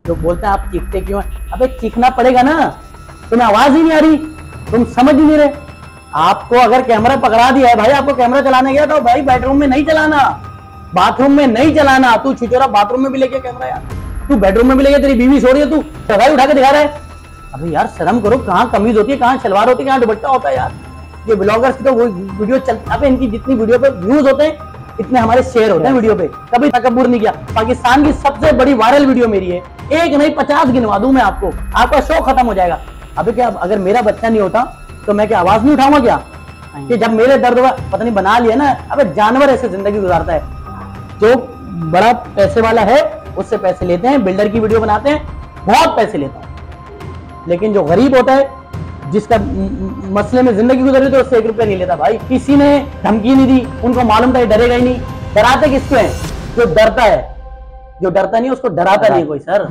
जो बोलते हैं आप चीखते क्यों हैं? अबे चीखना पड़ेगा ना, तुम्हें आवाज ही नहीं आ रही, तुम समझ ही नहीं रहे। आपको अगर कैमरा पकड़ा दिया है भाई, आपको कैमरा चलाने गया तो भाई बेडरूम में नहीं चलाना, बाथरूम में नहीं चलाना। तू छिचोरा बाथरूम में भी लेके कैमरा यार, तू बेडरूम में भी लेके, तेरी बीवी सो रही है, तू टगाई उठा के दिखा रहा है। अबे यार शर्म करो, कहाँ कमीज होती है, कहाँ सलवार होती है, कहाँ दुपट्टा होता है यार। ये ब्लॉगर्स की तो वो वीडियो चलता है, इनकी जितनी वीडियो पे व्यूज होते हैं इतने हमारे शेयर होते हैं वीडियो पे। कभी तकब्बुर नहीं किया। पाकिस्तान की सबसे बड़ी वायरल वीडियो मेरी है, एक नहीं 50 गिनवा दूं मैं आपको, आपका शो खत्म हो जाएगा। अबे क्या अगर मेरा बच्चा नहीं होता तो मैं क्या आवाज नहीं उठाऊंगा क्या? कि जब मेरे दर्द हुआ पता नहीं बना लिया ना। अबे जानवर ऐसे जिंदगी गुजारता है। जो बड़ा पैसे वाला है उससे पैसे लेते हैं, बिल्डर की वीडियो बनाते हैं, बहुत पैसे लेता हूं। लेकिन जो गरीब होता है, जिसका मसले में जिंदगी गुजर रही तो उससे 1 रुपया नहीं लेता भाई। किसी ने धमकी नहीं दी, उनको मालूम था ये डरेगा ही नहीं। डराते किसको है? जो डरता है, जो डरता नहीं उसको डराता नहीं कोई सर।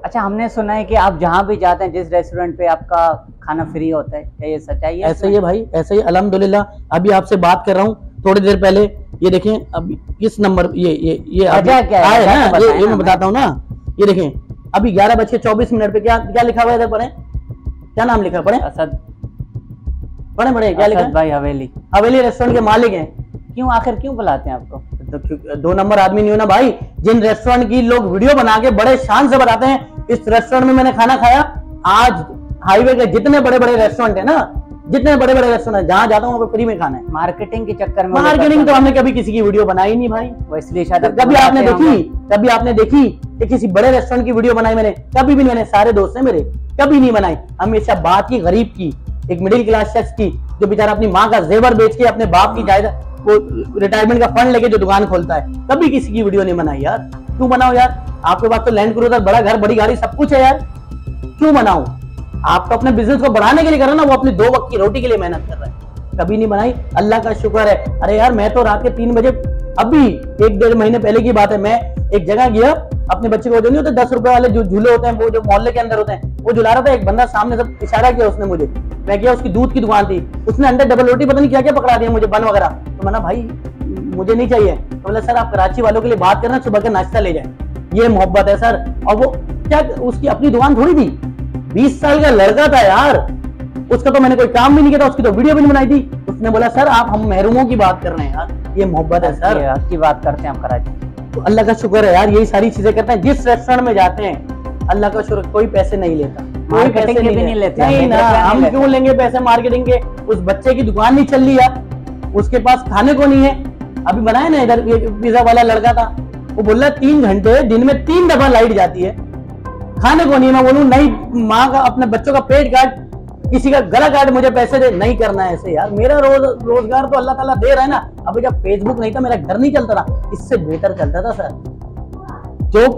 अच्छा, हमने सुना है कि आप जहाँ भी जाते हैं जिस रेस्टोरेंट पे आपका खाना फ्री होता है, क्या ये सच्चाई है? ऐसा ही है भाई, ऐसा ही अल्हम्दुलिल्लाह। अभी आपसे बात कर रहा हूँ थोड़ी देर पहले, ये देखें अभी किस नंबर ये क्या है ना, ये मैं बताता हूँ ना। ये देखें अभी 11:24 पे क्या लिखा हुआ है? पढ़े, क्या नाम लिखा है? पढ़े असद, पढ़े क्या लिखा है भाई? हवेली रेस्टोरेंट के मालिक हैं। क्यों आखिर क्यों बुलाते हैं आपको? तो 2 नंबर आदमी नहीं हो ना भाई। जिन रेस्टोरेंट की लोग वीडियो बना के बड़े शान से बताते हैं इस रेस्टोरेंट में मैंने खाना खाया। आज हाईवे के जितने बड़े बड़े रेस्टोरेंट है ना, जितने बड़े बड़े रेस्टोरेंट है, जहाँ जाता हूँ फ्री में खाना है। मार्केटिंग के चक्कर में, मार्केटिंग तो हमने कभी किसी की वीडियो बनाई नहीं भाई। वो इसलिए शायद कभी आपने देखी कि किसी बड़े रेस्टोरेंट की वीडियो बनाई मैंने? कभी भी नहीं। मैंने सारे दोस्त हैं मेरे, कभी नहीं बनाई। हमेशा बात की गरीब की, एक मिडिल क्लास शख्स की, जो बेचारा अपनी माँ का जेवर बेच के, अपने बाप की जायदाद, वो रिटायरमेंट का फंड लेके जो दुकान खोलता है। कभी किसी की वीडियो नहीं बनाई यार। क्यों बनाओ यार? आपके पास तो लैंड क्रूजर, बड़ा घर, बड़ी गाड़ी, सब कुछ है यार। क्यों बनाओ? आप तो अपने बिजनेस को बढ़ाने के लिए कर रहे हो ना, वो अपनी 2 वक्त की रोटी के लिए मेहनत कर रहे हैं। कभी नहीं बनाई, अल्लाह का शुक्र है। अरे यार मैं तो रात के 3 बजे, अभी 1-1.5 महीने पहले की बात है, मैं एक जगह गया, अपने बच्चे को जो नहीं होते 10 रुपए वाले जो झूले होते हैं, वो जो मोहल्ले के अंदर होते हैं, वो झुला रहा था। एक बंदा सामने से इशारा किया उसने मुझे, मैं गया, उसकी दूध की दुकान थी, उसने अंडे डबल रोटी पता नहीं क्या क्या पकड़ा दिया मुझे, बन वगैरह। तो मैंने भाई मुझे नहीं चाहिए। तो बोला सर आप कराची वालों के लिए बात करना, सुबह का नाश्ता ले जाए, ये मोहब्बत है सर। और वो क्या, उसकी अपनी दुकान थोड़ी थी, 20 साल का लड़का था यार, उसका तो मैंने कोई काम भी नहीं किया था, उसकी तो वीडियो भी नहीं बनाई थी। उसने बोला सर आप हम महरूमों की बात कर रहे हैं यार, ये मोहब्बत है सर, आपकी बात करते हैं हम कराची। तो अल्लाह का शुक्र है यार, यही सारी चीजें करते हैं। जिस रेस्टोरेंट में जाते हैं अल्लाह का शुक्र, कोई पैसे नहीं लेता, कोई पैसे नहीं लेते। नहीं ना, हम क्यों लेंगे पैसे मार्केटिंग के? उस बच्चे की दुकान नहीं चल रही यार, उसके पास खाने को नहीं है। अभी बनाया ना इधर, पिज्जा वाला लड़का था, वो बोल रहा 3 घंटे दिन में 3 दफा लाइट जाती है, खाने को नहीं। मैं बोलूं नहीं, माँ का अपने बच्चों का पेट काट, किसी का गला काट, मुझे पैसे दे, नहीं करना है ऐसे यार। मेरा रोजगार तो अल्लाह ताला दे रहा है ना। अभी जब फेसबुक नहीं था मेरा घर नहीं चलता था, इससे बेहतर चलता था सर। जो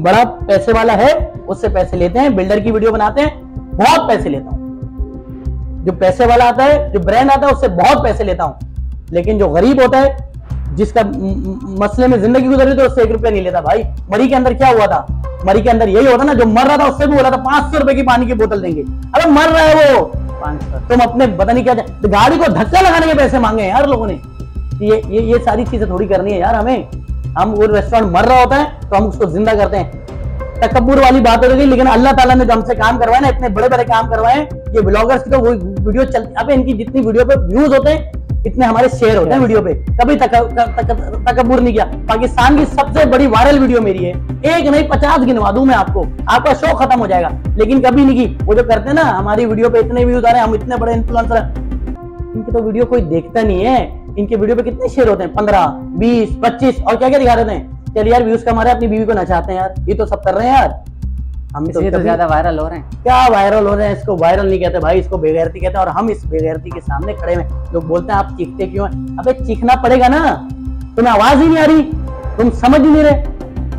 बड़ा पैसे वाला है उससे पैसे लेते हैं, बिल्डर की वीडियो बनाते हैं, बहुत पैसे लेता हूं। जो पैसे वाला आता है, जो ब्रांड आता है, उससे बहुत पैसे लेता हूं। लेकिन जो गरीब होता है, जिसका मसले में जिंदगी गुजर रही तो उससे 1 रुपया नहीं लेता भाई। मरी के अंदर क्या हुआ था? मरी के अंदर यही होता ना, जो मर रहा था उससे भी बोला था 500 रुपए की पानी की बोतल देंगे। अरे मर रहा है वो 500, तुम अपने पता नहीं क्या, तो गाड़ी को धक्का लगाने के पैसे मांगे हैं यार लोगों ने। ये सारी चीजें थोड़ी करनी है यार हमें। हम वो रेस्टोरेंट मर रहा होता है तो हम उसको जिंदा करते हैं। तकब्बुर वाली बात हो गई, लेकिन अल्लाह ताला ने जो हमसे काम करवाए ना, इतने बड़े बड़े काम करवाए, ये ब्लॉगर्स की तो वो वीडियो चलती। अब इनकी जितनी वीडियो पे व्यूज होते हैं इतने हमारे शेयर होते हैं वीडियो पे। कभी तकब्बुर नहीं किया। पाकिस्तान की सबसे बड़ी वायरल वीडियो मेरी है, एक नहीं 50 गिनवा दूं मैं आपको, आपका शो खत्म हो जाएगा। लेकिन कभी नहीं की। वो जो करते हैं ना, हमारी वीडियो पे इतने व्यूज आ रहे हैं, हम इतने बड़े इन्फ्लुएंसर, इनकी तो वीडियो कोई देखता नहीं है। इनके वीडियो पे कितने शेयर होते हैं? 15, 20, 25, और क्या क्या दिखा देते हैं। चल यार व्यूज कमा रहे हैं, अपनी बीवी को नचाते हैं यार, ये तो सब कर रहे हैं यार। हम तो ज्यादा वायरल हो रहे हैं। क्या वायरल हो रहे हैं? इसको वायरल नहीं कहते भाई, इसको बेगैरती कहते हैं। और हम इस बेगैरती के सामने खड़े हैं। लोग बोलते हैं आप चीखते क्यों हैं? अबे चीखना पड़ेगा ना, तुम्हें आवाज ही नहीं आ रही, तुम समझ ही नहीं रहे।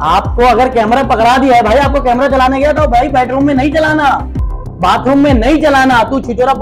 आपको अगर कैमरा पकड़ा दिया है भाई, आपको कैमरा चलाने गया तो भाई बेडरूम में नहीं चलाना, बाथरूम में नहीं चलाना। तू छिचोरा